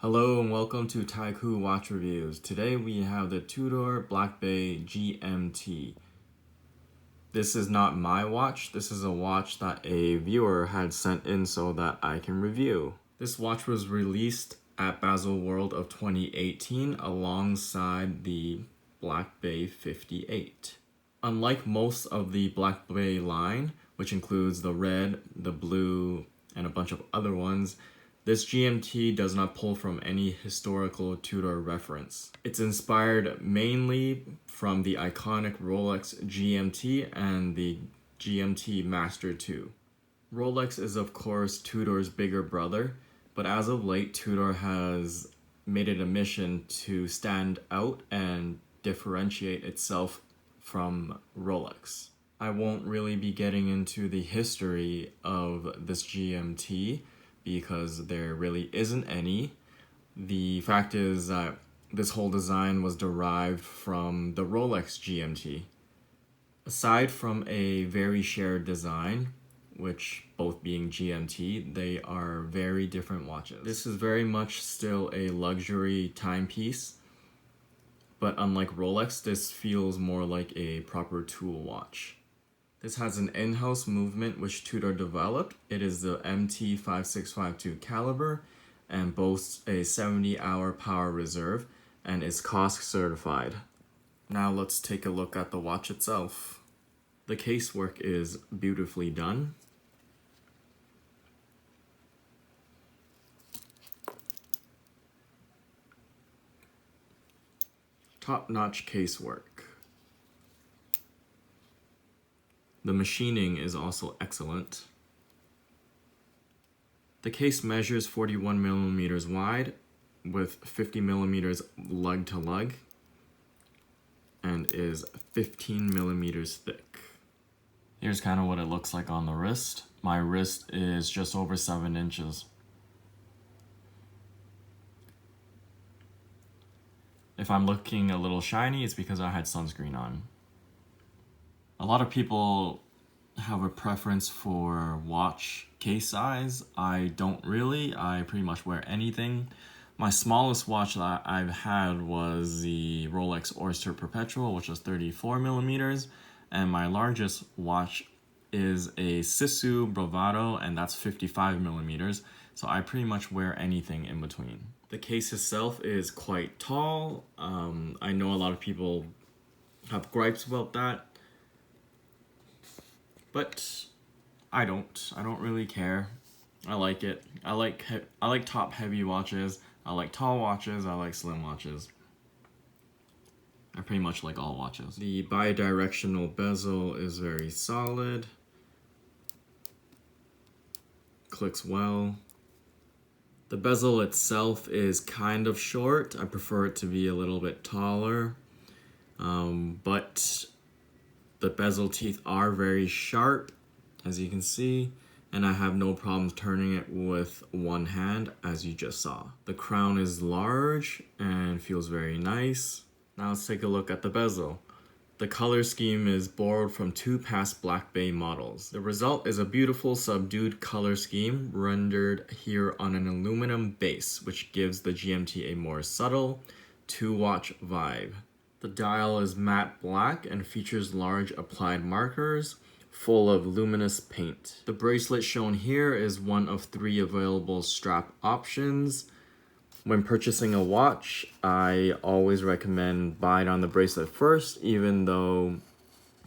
Hello and welcome to Taiku Watch Reviews. Today we have the Tudor Black Bay GMT. This is not my watch, this is a watch that a viewer had sent in so that I can review. This watch was released at Basel World of 2018 alongside the Black Bay 58. Unlike most of the Black Bay line, which includes the red, the blue, and a bunch of other ones, this GMT does not pull from any historical Tudor reference. It's inspired mainly from the iconic Rolex GMT and the GMT Master 2. Rolex is of course Tudor's bigger brother, but as of late Tudor has made it a mission to stand out and differentiate itself from Rolex. I won't really be getting into the history of this GMT because there really isn't any. The fact is that this whole design was derived from the Rolex GMT. Aside from a very shared design, which both being GMT, they are very different watches. This is very much still a luxury timepiece, but unlike Rolex, this feels more like a proper tool watch. This has an in-house movement which Tudor developed. It is the MT5652 caliber and boasts a 70-hour power reserve and is COSC certified. Now let's take a look at the watch itself. The casework is beautifully done. Top-notch casework. The machining is also excellent. The case measures 41 millimeters wide with 50 millimeters lug to lug and is 15 millimeters thick. Here's kind of what it looks like on the wrist. My wrist is just over 7 inches. If I'm looking a little shiny, it's because I had sunscreen on. A lot of people have a preference for watch case size. I don't really. I pretty much wear anything. My smallest watch that I've had was the Rolex Oyster Perpetual, which was 34 millimeters, and my largest watch is a Sisu Bravado, and that's 55 millimeters, so I pretty much wear anything in between. The case itself is quite tall. I know a lot of people have gripes about that, but I don't really care. I like it. I like top heavy watches. I like tall watches. I like slim watches. I pretty much like all watches. The bi-directional bezel is very solid. Clicks well. The bezel itself is kind of short. I prefer it to be a little bit taller. But the bezel teeth are very sharp, as you can see, and I have no problems turning it with one hand, as you just saw. The crown is large and feels very nice. Now let's take a look at the bezel. The color scheme is borrowed from two past Black Bay models. The result is a beautiful subdued color scheme rendered here on an aluminum base, which gives the GMT a more subtle two-watch vibe. The dial is matte black and features large applied markers full of luminous paint. The bracelet shown here is one of 3 available strap options. When purchasing a watch, I always recommend buying on the bracelet first, even though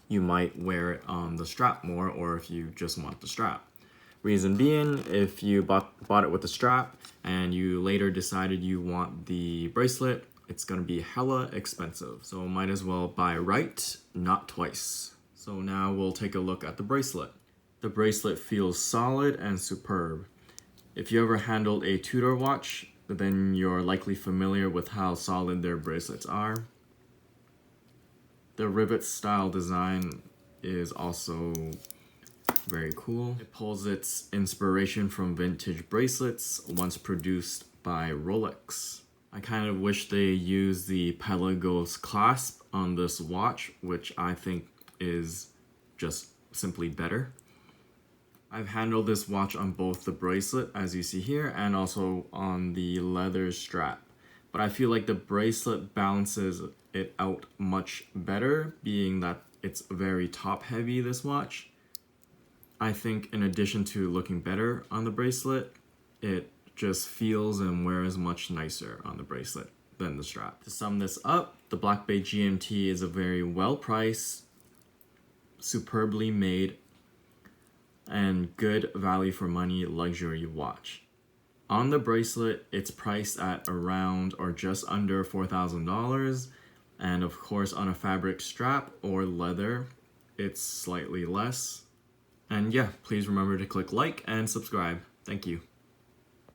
you might wear it on the strap more, or if you just want the strap. Reason being, if you bought it with the strap and you later decided you want the bracelet, it's gonna be hella expensive. So might as well buy right, not twice. So now we'll take a look at the bracelet. The bracelet feels solid and superb. If you ever handled a Tudor watch, then you're likely familiar with how solid their bracelets are. The rivet style design is also very cool. It pulls its inspiration from vintage bracelets once produced by Rolex. I kind of wish they used the Pelagos clasp on this watch, which I think is just simply better. I've handled this watch on both the bracelet, as you see here, and also on the leather strap. But I feel like the bracelet balances it out much better, being that it's very top heavy, this watch. I think in addition to looking better on the bracelet, it just feels and wears much nicer on the bracelet than the strap. To sum this up, the Black Bay GMT is a very well-priced, superbly made, and good value for money luxury watch. On the bracelet, it's priced at around or just under $4,000, and of course on a fabric strap or leather, it's slightly less. And yeah, please remember to click like and subscribe. Thank you.